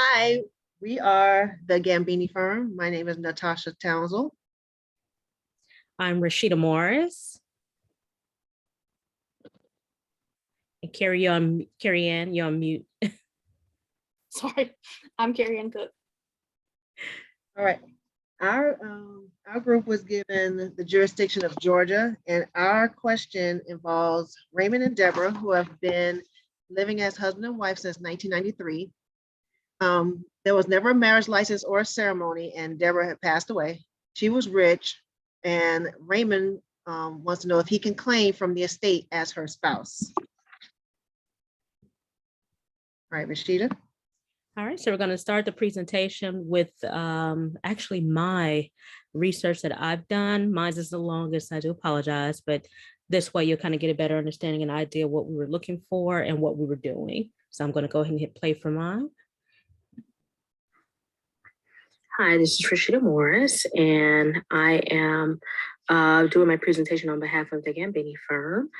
Hi, we are the Gambini firm. My name is Natasha Townsell. I'm Rashida Morris. And Carrie Ann, you're on mute. Sorry, I'm Carrie Ann Cook. All right. Our group was given the jurisdiction of Georgia, and our question involves Raymond and Deborah, who have been living as husband and wife since 1993. There was never a marriage license or a ceremony, and Deborah had passed away. She was rich, and Raymond wants to know if he can claim from the estate as her spouse. All right, Rashida. All right, so we're going to start the presentation with actually my research that I've done. Mine is the longest, I do apologize, but this way you'll kind of get a better understanding and idea what we were looking for and what we were doing. So I'm going to go ahead and hit play for mine. Hi, this is Rashida Morris, and I am doing my presentation on behalf of the Gambini firm.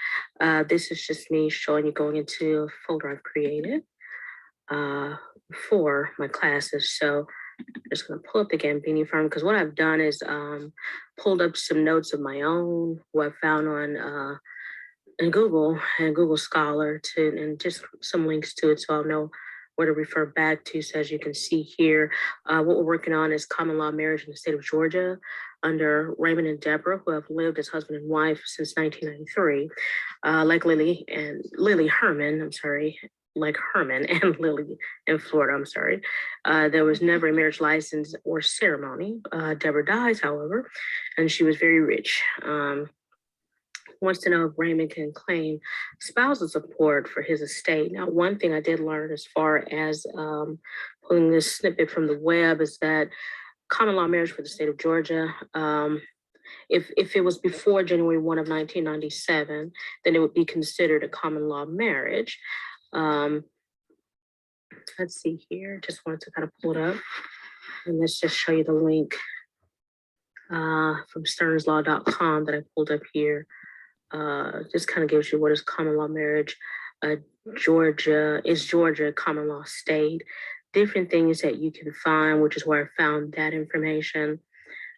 This is just me showing you going into a folder I've created for my classes. So I'm just going to pull up the Gambini firm because what I've done is pulled up some notes of my own, what I found on in Google and Google Scholar and just some links to it so I'll know where to refer back to. So as you can see here, what we're working on is common law marriage in the state of Georgia under Raymond and Deborah, who have lived as husband and wife since 1993. Like Lily Herman, like Herman and Lily in Florida, there was never a marriage license or ceremony. Deborah dies, however, and she was very rich. Wants to know if Raymond can claim spousal support for his estate. Now, one thing I did learn as far as pulling this snippet from the web is that common law marriage for the state of Georgia, if it was before January 1 of 1997, then it would be considered a common law marriage. Let's see here, just wanted to kind of pull it up. And let's just show you the link from sternslaw.com that I pulled up here. Just kind of gives you what is common law marriage. Georgia a common law state. Different things that you can find, which is where I found that information.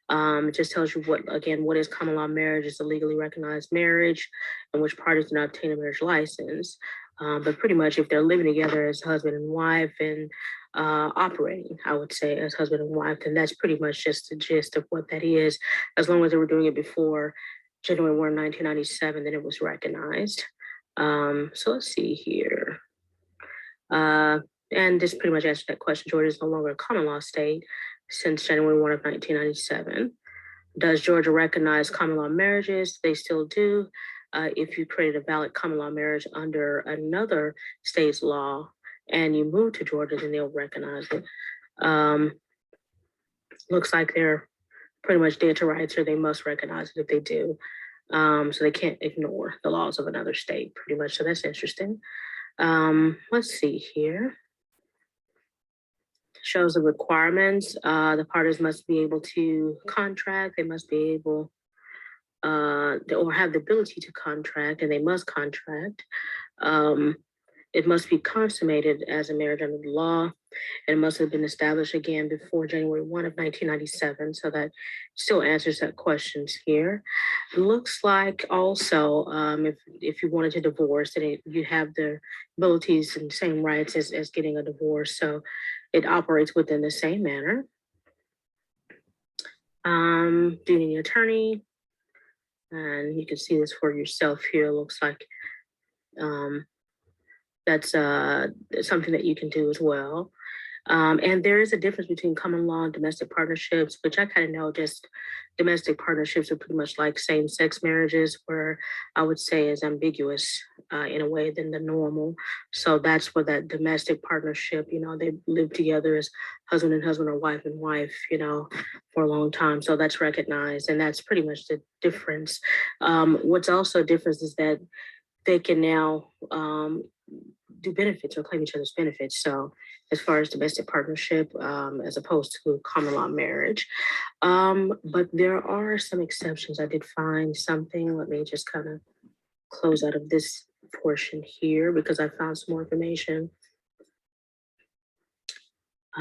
It just tells you what is common law marriage. It's a legally recognized marriage in which parties do not obtain a marriage license. But pretty much if they're living together as husband and wife and operating, I would say, as husband and wife, then that's pretty much just the gist of what that is. As long as they were doing it before January 1, 1997, then it was recognized. So let's see here. And this pretty much answers that question. Georgia is no longer a common law state since January 1 of 1997. Does Georgia recognize common law marriages? They still do. If you created a valid common law marriage under another state's law and you move to Georgia, then they'll recognize it. Looks like they're pretty much dead to rights, or they must recognize it if they do. So they can't ignore the laws of another state, pretty much. So that's interesting. Let's see here. Shows the requirements. The parties must be able to contract. They must be able or have the ability to contract, and they must contract. It must be consummated as a marriage under the law, and it must have been established again before January 1 of 1997. So that still answers that questions here. It looks like also if you wanted to divorce, then you have the abilities and same rights as getting a divorce. So it operates within the same manner. Do you need an attorney? And you can see this for yourself here. It looks like that's something that you can do as well. And there is a difference between common law and domestic partnerships, which I kind of know just domestic partnerships are pretty much like same-sex marriages, where I would say is ambiguous in a way than the normal. So that's where that domestic partnership, they live together as husband or wife and wife, for a long time. So that's recognized, and that's pretty much the difference. What's also a difference is that they can now do benefits or claim each other's benefits. So as far as domestic partnership, as opposed to common law marriage. But there are some exceptions. I did find something. Let me just kind of close out of this portion here because I found some more information.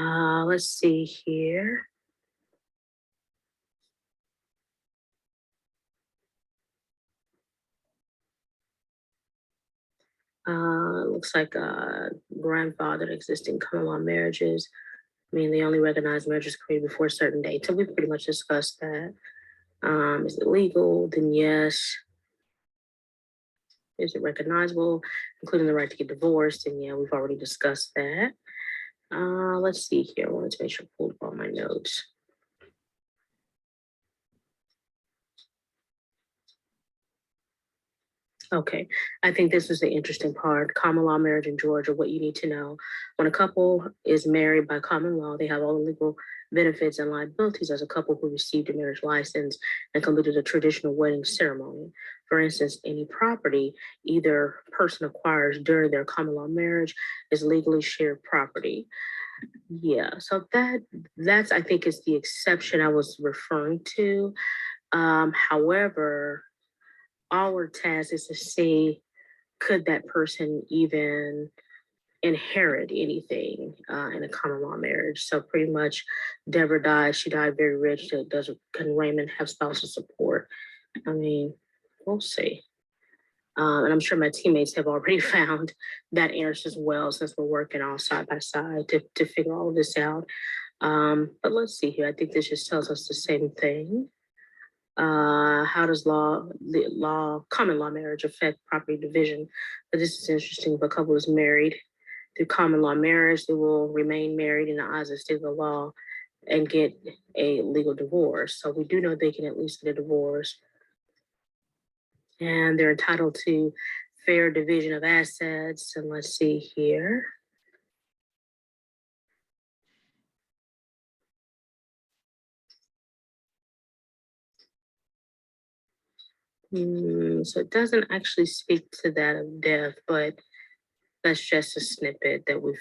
Let's see here. Looks like grandfathered existing common law marriages. I mean, they only recognize marriages created before a certain date. So we pretty much discussed that. Is it legal? Then yes. Is it recognizable, including the right to get divorced? And yeah, we've already discussed that. Let's see here. I wanted to make sure I pulled up all my notes. Okay, I think this is the interesting part. Common law marriage in Georgia, what you need to know. When a couple is married by common law, they have all the legal benefits and liabilities as a couple who received a marriage license and completed a traditional wedding ceremony. For instance, any property either person acquires during their common law marriage is legally shared property. Yeah, so that's I think is the exception I was referring to. However, our task is to see, could that person even inherit anything in a common law marriage? So pretty much Deborah died, she died very rich. Can Raymond have spousal support? I mean, we'll see. And I'm sure my teammates have already found that answer as well, since we're working all side by side to figure all of this out. But let's see here. I think this just tells us the same thing. How does common law marriage affect property division? But this is interesting. If a couple is married through common law marriage, they will remain married in the eyes of the state of the law and get a legal divorce. So we do know they can at least get a divorce. And they're entitled to fair division of assets. And let's see here. So it doesn't actually speak to that of death, but that's just a snippet that we've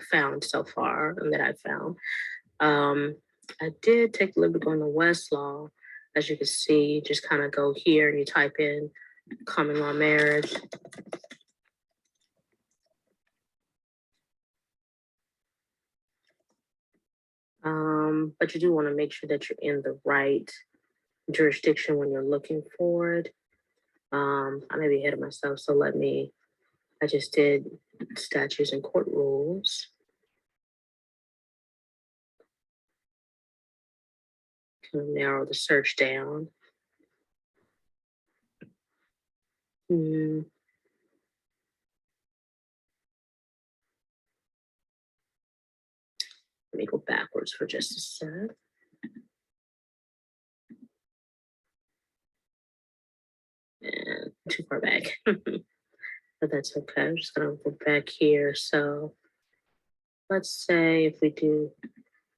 found so far and that I found. I did take a little bit on the Westlaw. As you can see, just kind of go here and you type in common law marriage. But you do want to make sure that you're in the right jurisdiction when you're looking for it. I may be ahead of myself, so I just did statutes and court rules. Kind of narrow the search down. Let me go backwards for just a sec. And too far back. But that's okay. I'm just gonna go back here. So let's say if we do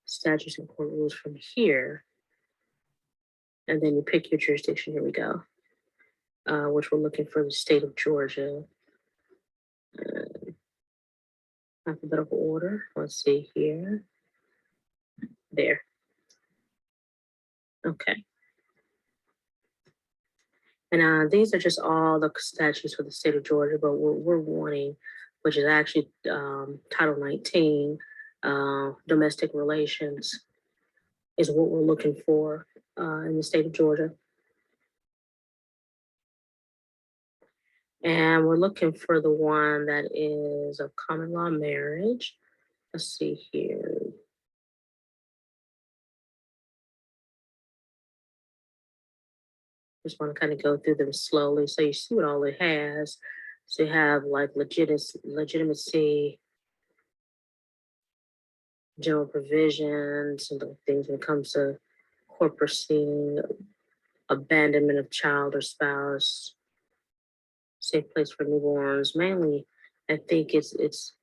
statutes and court rules from here, and then you pick your jurisdiction, here we go, which we're looking for the state of Georgia. Alphabetical order. Let's see here. There. Okay. And these are just all the statutes for the state of Georgia, but we're wanting, which is actually Title 19, domestic relations, is what we're looking for in the state of Georgia. And we're looking for the one that is a common law marriage. Let's see here. Just want to kind of go through them slowly so you see what all it has. So you have like legitimacy, general provisions, and the things when it comes to corporacy, abandonment of child or spouse, safe place for newborns. Mainly, I think it's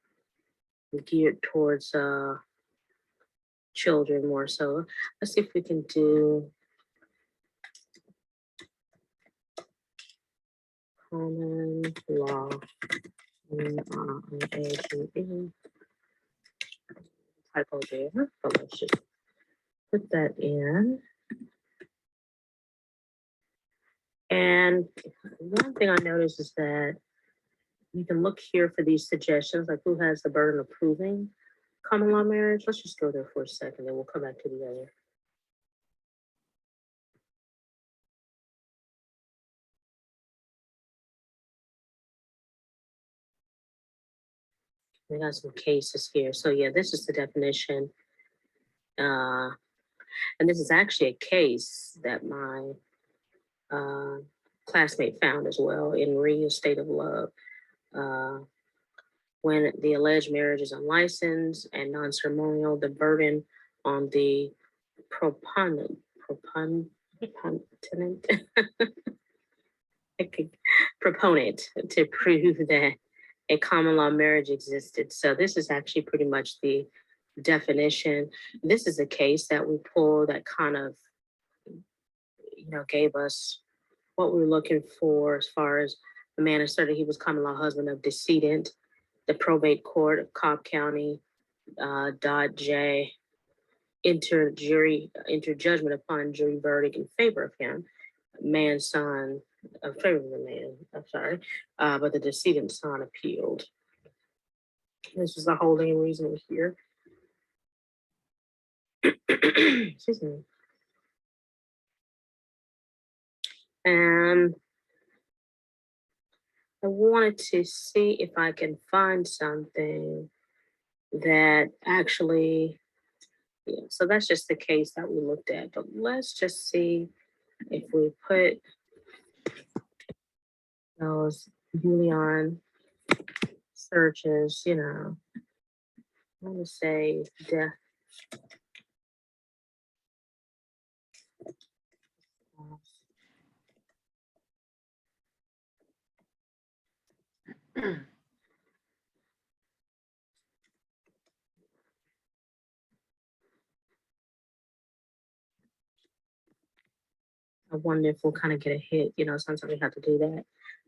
geared towards children more so. Let's see if we can do common law. Typo there, but let's just put that in. And one thing I noticed is that you can look here for these suggestions, like who has the burden of proving common law marriage. Let's just go there for a second, then we'll come back to the other. We got some cases here. So yeah, this is the definition. And this is actually a case that my classmate found as well in Re Estate of Love. When the alleged marriage is unlicensed and non-ceremonial, the burden on the proponent proponent to prove that a common law marriage existed. So this is actually pretty much the definition. This is a case that we pulled that kind of, gave us what we were looking for as far as the man asserted he was common law husband of decedent. The probate court of Cobb County, Dodge J, enter judgment upon jury verdict in favor of him. Man's son, in favor of the man, I'm sorry, but the decedent's son appealed. This is the holding and reasoning here. Excuse me. And I wanted to see if I can find something that actually, yeah, so that's just the case that we looked at. But let's just see if we put those Boolean searches, I'm gonna say death. I wonder if we'll kind of get a hit, sometimes we have to do that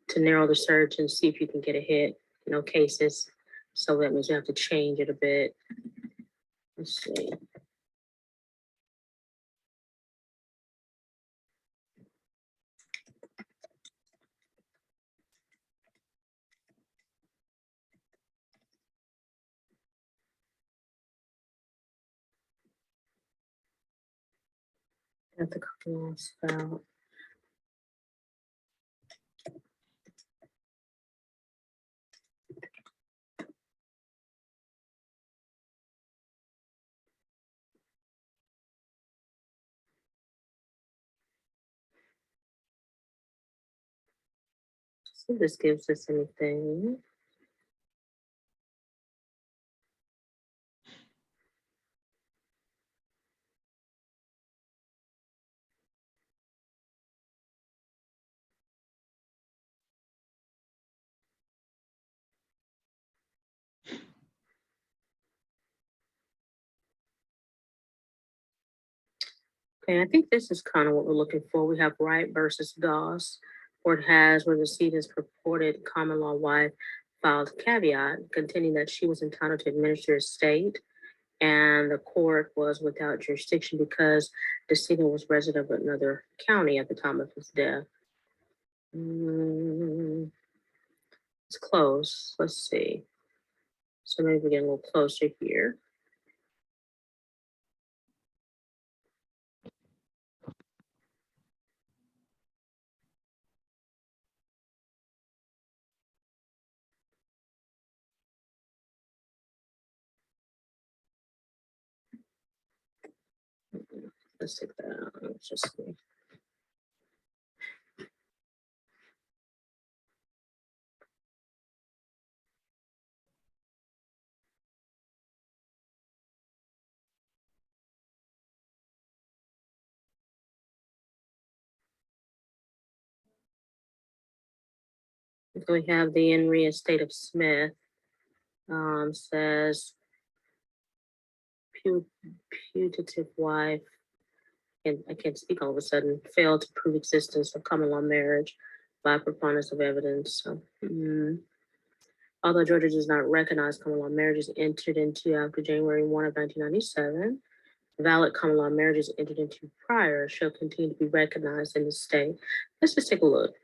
to narrow the search and see if you can get a hit, cases. So that means you have to change it a bit. Let's see. I have to copy spell. See if this gives us anything. Okay, I think this is kind of what we're looking for. We have Wright versus Doss, where it has where the decedent's purported common law wife filed caveat contending that she was entitled to administer estate, and the court was without jurisdiction because the decedent was resident of another county at the time of his death. It's close. Let's see. So maybe we get a little closer here. Let's take that out. Let's just see. So we have the in re estate of Smith, says putative wife, and I can't speak all of a sudden, failed to prove existence of common law marriage by preponderance of evidence. So, although Georgia does not recognize common law marriages entered into after January 1 of 1997, valid common law marriages entered into prior shall continue to be recognized in the state. Let's just take a look.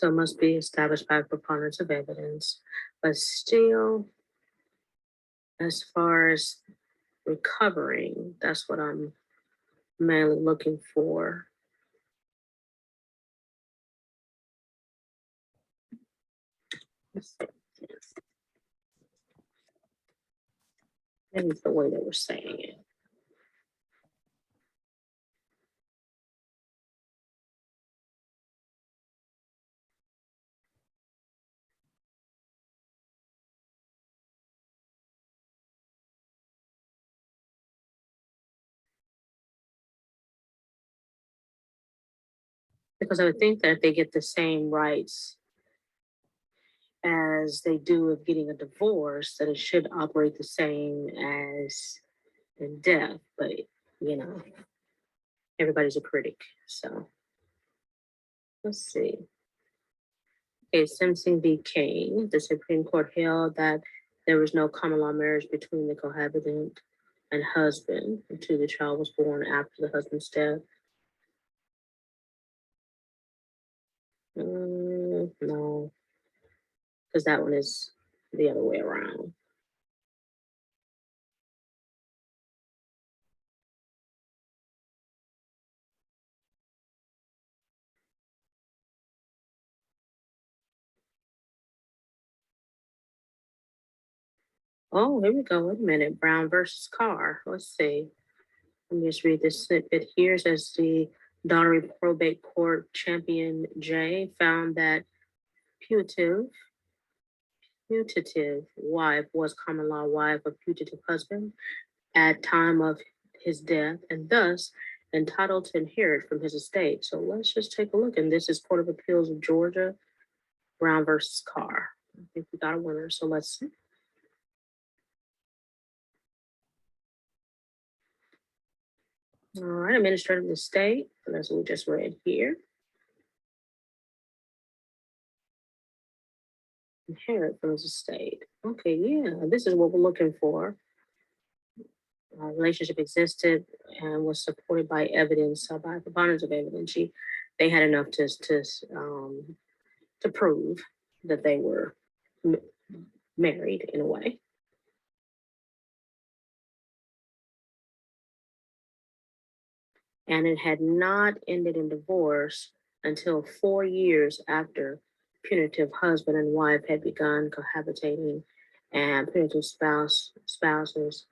So it must be established by preponderance of evidence, but still, as far as recovering, that's what I'm mainly looking for. Let's see. Maybe it's the way they were saying it. Because I would think that if they get the same rights as they do of getting a divorce, that it should operate the same as in death. But, you know, everybody's a critic. So let's see. Okay, Simpson v. Kane, the Supreme Court held that there was no common law marriage between the cohabitant and husband until the child was born after the husband's death. No, because that one is the other way around. Oh, here we go. Wait a minute. Brown versus Carr. Let's see. Let me just read this snippet here. It says the Donnery Probate Court Champion J found that putative wife was common law wife of putative husband at time of his death and thus entitled to inherit from his estate. So let's just take a look. And this is Court of Appeals of Georgia, Brown versus Carr. I think we got a winner. So let's see. All right, administrative estate. That's what we just read here. Inherit from his estate. Okay, yeah, this is what we're looking for. Relationship existed and was supported by evidence, by preponderance of evidence. They had enough to prove that they were married in a way. And it had not ended in divorce until 4 years after punitive husband and wife had begun cohabitating, and punitive spouses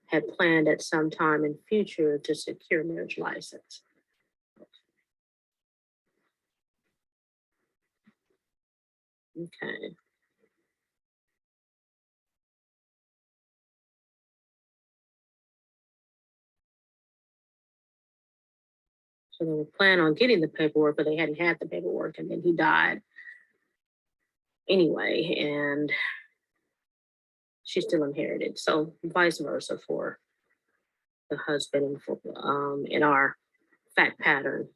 had planned at some time in future to secure marriage license. Okay. So they were planning on getting the paperwork, but they hadn't had the paperwork, and then he died anyway, and she still inherited. So vice versa for the husband and for in our fact pattern.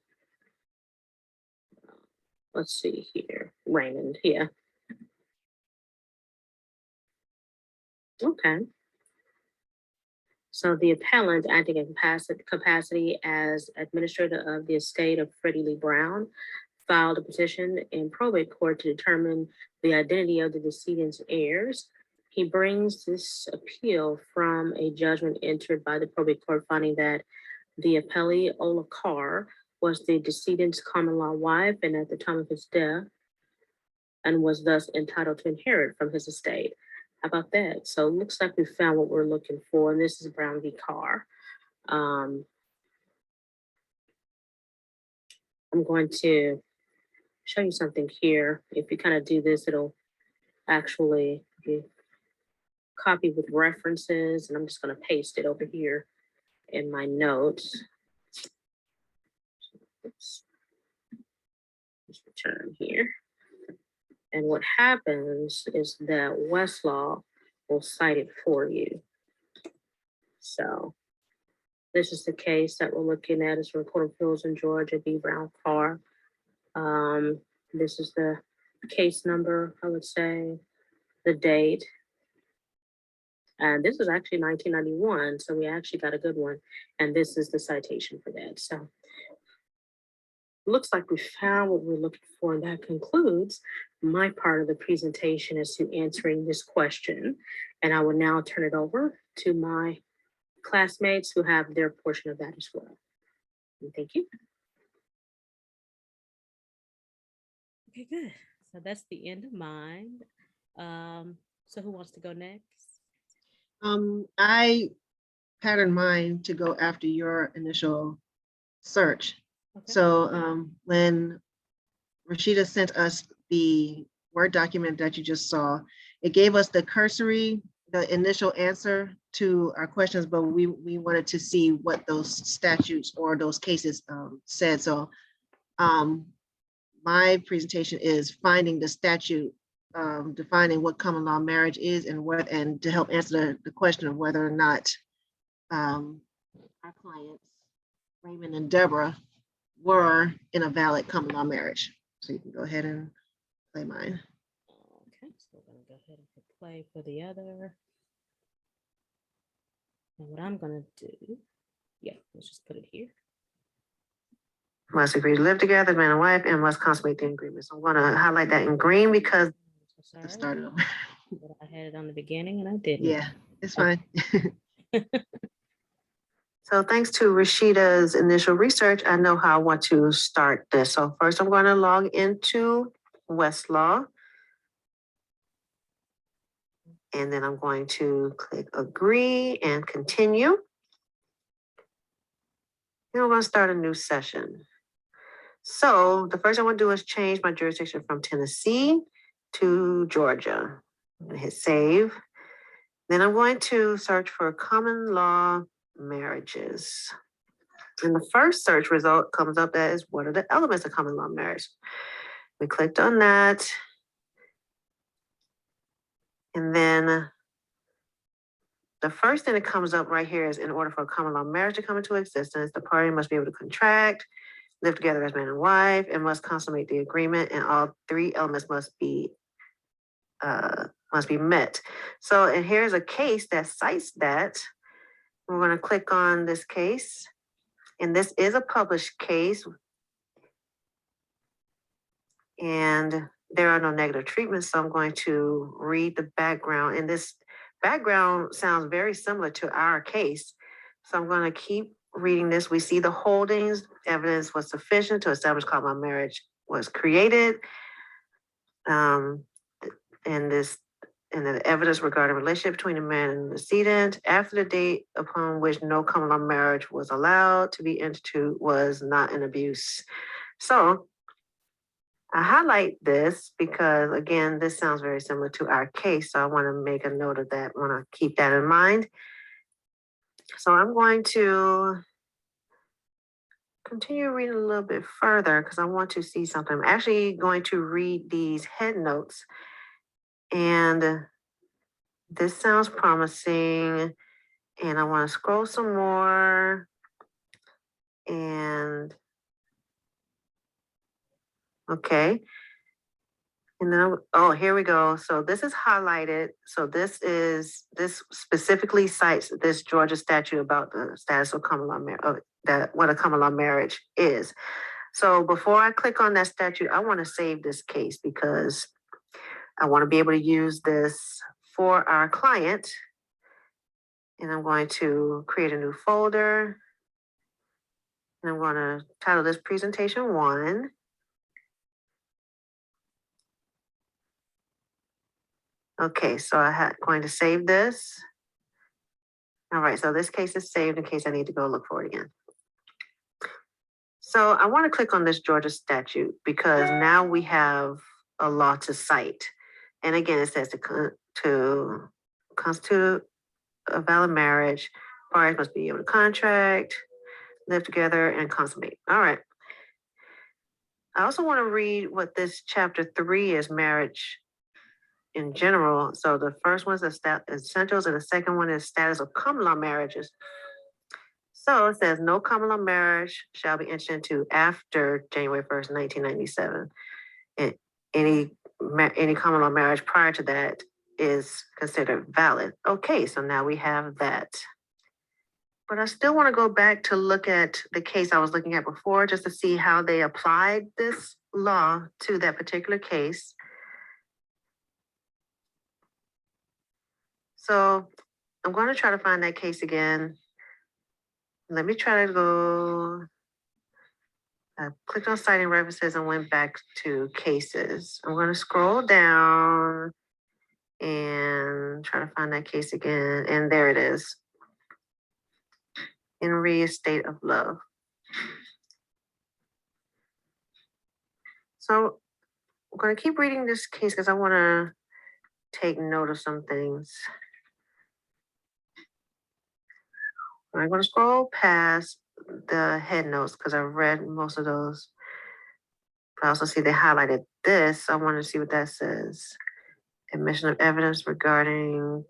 Let's see here, Raymond. Yeah. Okay. So the appellant, acting in capacity as administrator of the estate of Freddie Lee Brown, filed a petition in probate court to determine the identity of the decedent's heirs. He brings this appeal from a judgment entered by the probate court finding that the appellee, Ola Carr, was the decedent's common law wife and at the time of his death, and was thus entitled to inherit from his estate. How about that? So it looks like we found what we're looking for, and this is Brown v. Carr. I'm going to show you something here. If you kind of do this, it'll actually be copied with references, and I'm just going to paste it over here in my notes. Oops. Just return here. And what happens is that Westlaw will cite it for you. So this is the case that we're looking at. It's from Court of Appeals in Georgia, B. Brown Carr. This is the case number, I would say, the date. And this is actually 1991, so we actually got a good one. And this is the citation for that. So looks like we found what we're looking for, and that concludes my part of the presentation as to answering this question. And I will now turn it over to my classmates who have their portion of that as well. And thank you. Okay, good. So that's the end of mine. So who wants to go next? I patterned mine to go after your initial search. Okay. So when Rashida sent us the Word document that you just saw, it gave us the cursory, the initial answer to our questions, but we wanted to see what those statutes or those cases said. So my presentation is finding the statute, defining what common law marriage is and to help answer the question of whether or not our clients, Raymond and Deborah, were in a valid common law marriage. So you can go ahead and play mine. Okay, so we're gonna go ahead and hit play for the other. And what I'm gonna do, yeah, let's just put it here. Must agree to live together, man and wife, and must consummate the agreement. So I'm gonna highlight that in green because So It sorry, started over. but I had it on the beginning and I didn't. Yeah, it's fine. so thanks to Rashida's initial research, I know how I want to start this. So first I'm going to log into Westlaw. And then I'm going to click agree and continue. And we're going to start a new session. So the first I want to do is change my jurisdiction from Tennessee to Georgia. I'm going to hit save. Then I'm going to search for common law marriages. And the first search result comes up as what are the elements of common law marriage? We clicked on that. And then the first thing that comes up right here is in order for a common law marriage to come into existence, the party must be able to contract, live together as man and wife, and must consummate the agreement, and all three elements must be met. So, and here's a case that cites that. We're going to click on this case, and this is a published case, and there are no negative treatments. So I'm going to read the background, and this background sounds very similar to our case. So I'm going to keep reading this. We see the holdings, evidence was sufficient to establish common law marriage was created. And the evidence regarding relationship between the man and the decedent after the date upon which no common law marriage was allowed to be entered into was not an abuse. So I highlight this because, again, this sounds very similar to our case. So I want to make a note of that. I want to keep that in mind. So I'm going to continue reading a little bit further because I want to see something. I'm actually going to read these head notes. And this sounds promising. And I want to scroll some more. And okay. And then, oh, here we go. So this is highlighted. So this specifically cites this Georgia statute about the status of common law marriage, what a common law marriage is. So before I click on that statute, I want to save this case because I want to be able to use this for our client. And I'm going to create a new folder. And I'm going to title this presentation 1. Okay, so going to save this. All right, so this case is saved in case I need to go look for it again. So I want to click on this Georgia statute because now we have a law to cite. And again, it says to constitute a valid marriage, parties must be able to contract, live together, and consummate. All right. I also want to read what this chapter 3 is, marriage in general. So the first one is essentials, and the second one is status of common law marriages. So it says no common law marriage shall be entered into after January 1st, 1997. And any common law marriage prior to that is considered valid. Okay, so now we have that. But I still want to go back to look at the case I was looking at before, just to see how they applied this law to that particular case. So I'm going to try to find that case again. Let me try to go. I clicked on citing references and went back to cases. I'm going to scroll down and try to find that case again. And there it is. Henry Estate of Love. So I'm going to keep reading this case because I want to take note of some things. I'm going to scroll past the head notes because I've read most of those. But I also see they highlighted this. I want to see what that says. Admission of evidence regarding.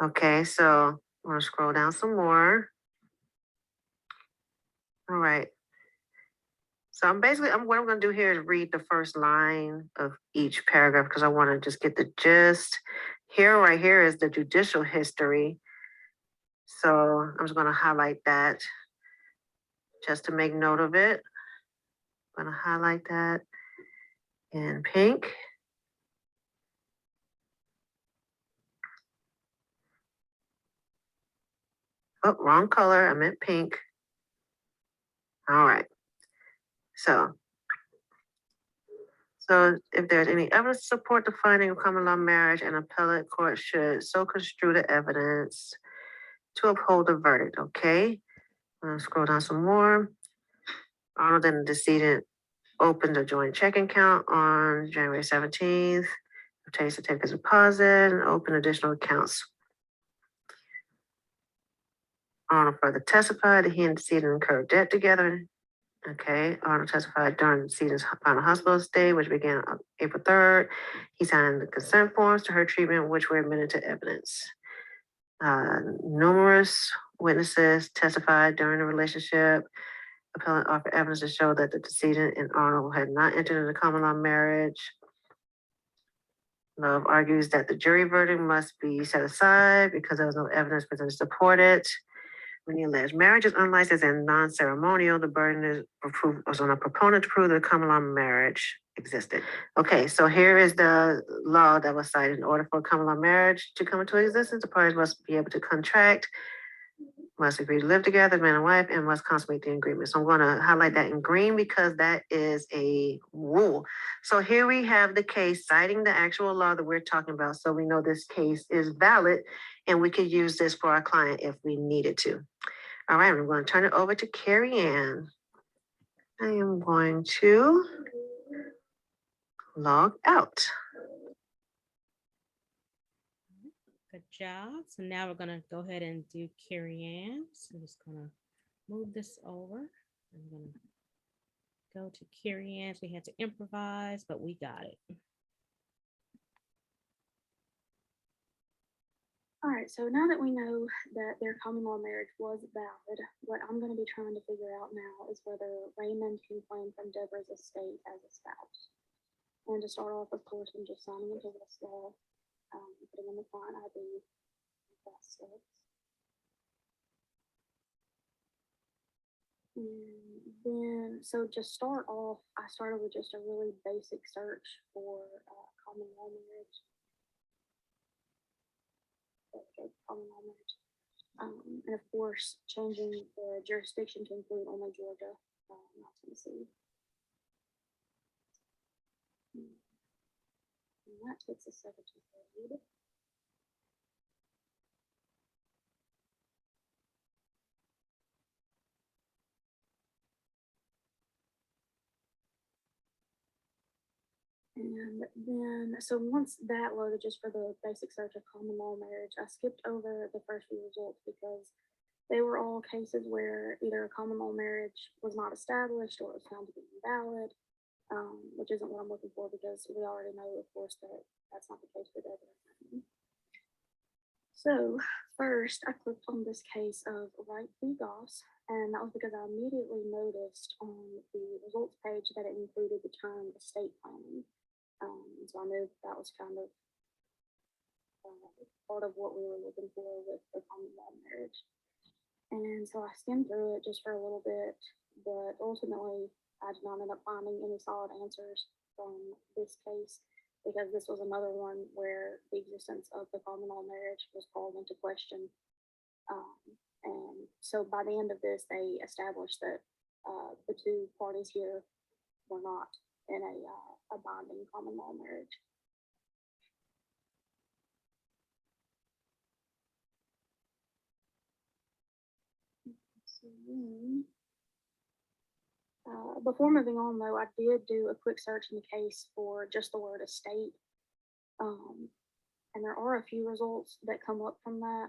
Okay, so I'm going to scroll down some more. All right. So what I'm going to do here is read the first line of each paragraph because I want to just get the gist. Right here is the judicial history. So I'm just going to highlight that just to make note of it. I'm going to highlight that in pink. Oh, wrong color. I meant pink. All right. So if there's any evidence to support the finding of common law marriage, an appellate court should so construe the evidence to uphold the verdict. Okay. I'm going to scroll down some more. Arnold and the decedent opened a joint checking account on January 17th, obtained certificates of deposit, and opened additional accounts. Arnold further testified that he and the decedent incurred debt together. Okay, Arnold testified during the decedent's final hospital stay, which began on April 3rd. He signed the consent forms to her treatment, which were admitted to evidence. Numerous witnesses testified during the relationship. Appellant offered evidence to show that the decedent and Arnold had not entered into common law marriage. Love argues that the jury verdict must be set aside because there was no evidence presented to support it. When the alleged marriage is unlicensed and non-ceremonial, the burden was on a proponent to prove that a common law marriage existed. Okay, so here is the law that was cited. In order for a common law marriage to come into existence, the parties must be able to contract, must agree to live together, man and wife, and must consummate the agreement. So I'm going to highlight that in green because that is a rule. So here we have the case citing the actual law that we're talking about. So we know this case is valid and we could use this for our client if we needed to. All right, I'm going to turn it over to Carrie Ann. I am going to log out. Good job. So now we're gonna go ahead and do Carrie Ann. So I'm just gonna move this over. I'm gonna go to Carrie Ann. We had to improvise, but we got it. All right, so now that we know that their common law marriage was valid, what I'm going to be trying to figure out now is whether Raymond can claim from Deborah's estate as a spouse. And to start off, of course, I'm just signing into this law, putting in the client ID. And then, so to start off, I started with just a really basic search for common law marriage. Common law marriage. And of course, changing the jurisdiction to include only Georgia, not Tennessee. And that takes a second to load. And then, so once that loaded, just for the basic search of common law marriage, I skipped over the first few results because they were all cases where either a common law marriage was not established or it was found to be invalid, which isn't what I'm looking for because we already know, of course, that that's not the case for Deborah. So first, I clicked on this case of Wright v. Goss, and that was because I immediately noticed on the results page that it included the term estate planning. So I knew that was kind of part of what we were looking for with the common law marriage. And so I skimmed through it just for a little bit, but ultimately I did not end up finding any solid answers from this case because this was another one where the existence of the common law marriage was called into question. And so by the end of this, they established that the two parties here were not in a binding common law marriage. So then, before moving on, though, I did do a quick search in the case for just the word estate. And there are a few results that come up from that.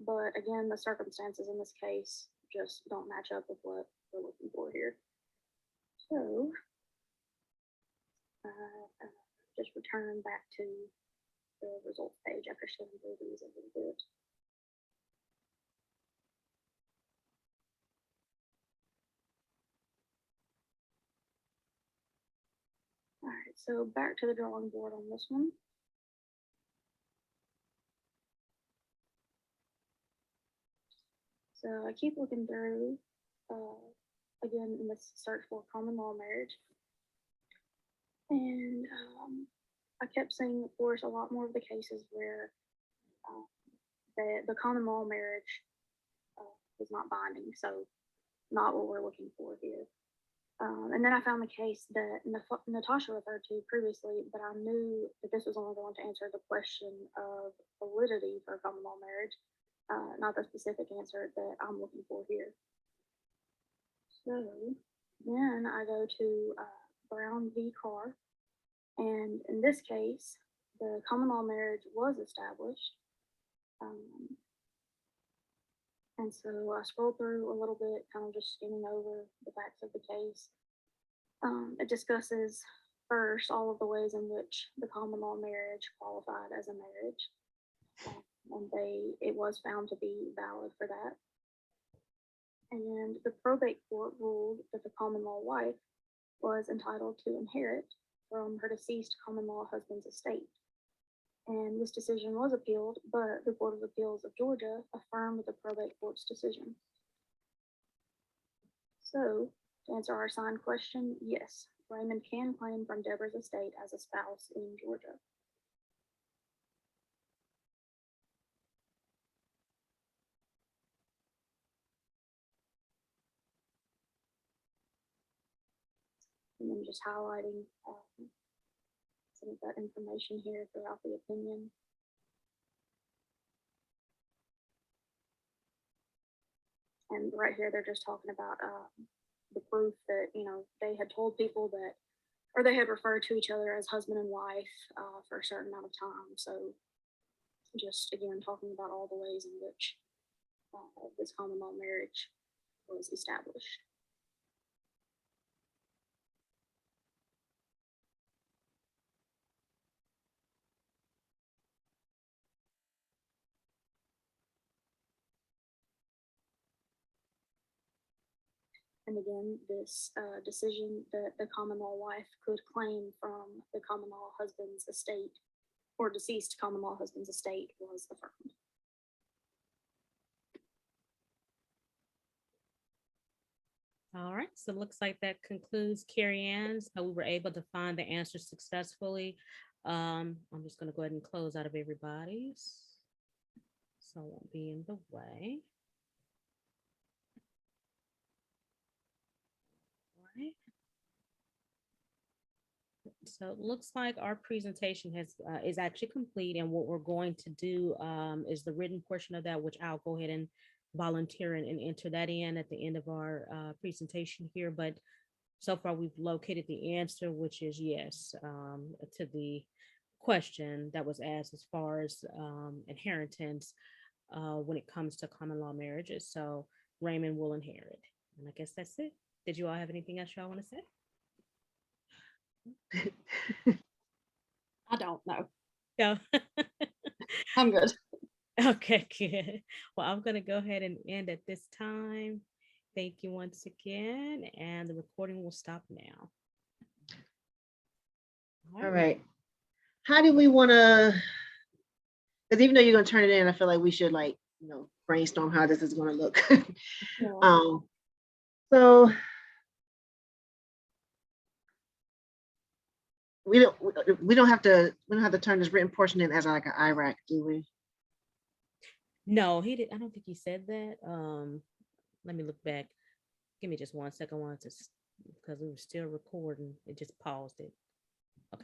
But again, the circumstances in this case just don't match up with what we're looking for here. So, just return back to the results page after skimming through these a little bit. All right, so back to the drawing board on this one. So I keep looking through, again, in this search for common law marriage. And I kept seeing, of course, a lot more of the cases where the common law marriage was not binding, so not what we're looking for here. And then I found the case that Natasha referred to previously, but I knew that this was only going to answer the question of validity for common law marriage, not the specific answer that I'm looking for here. So then I go to Brown v. Carr, and in this case, the common law marriage was established. And so I scrolled through a little bit, kind of just skimming over the facts of the case. It discusses first all of the ways in which the common law marriage qualified as a marriage, and it was found to be valid for that. And the probate court ruled that the common law wife was entitled to inherit from her deceased common law husband's estate. And this decision was appealed, but the Court of Appeals of Georgia affirmed the probate court's decision. So, to answer our assigned question, yes, Raymond can claim from Deborah's estate as a spouse in Georgia. And then just highlighting some of that information here throughout the opinion. And right here, they're just talking about the proof that, they had told people that, or they had referred to each other as husband and wife for a certain amount of time. So just again, talking about all the ways in which this common law marriage was established. And again, this decision that the common law wife could claim from the common law husband's estate or deceased common law husband's estate was affirmed. All right, so it looks like that concludes Carrie Ann's. We were able to find the answer successfully. I'm just going to go ahead and close out of everybody's, so I won't be in the way. All right. So it looks like our presentation is actually complete, and what we're going to do is the written portion of that, which I'll go ahead and volunteer and enter that in at the end of our presentation here. But so far we've located the answer, which is yes, to the question that was asked as far as inheritance when it comes to common law marriages. So Raymond will inherit, and I guess that's it. Did you all have anything else y'all want to say? I don't know. No. I'm good. Okay, good. Well, I'm going to go ahead and end at this time. Thank you once again, and the recording will stop now. All right. How do we want to, Because even though you're gonna turn it in, I feel like we should like, brainstorm how this is gonna look. Yeah. So we don't have to turn this written portion in as like an IRAC, do we? No, he did. I don't think he said that. Let me look back. Give me just 1 second, because it was still recording. It just paused it.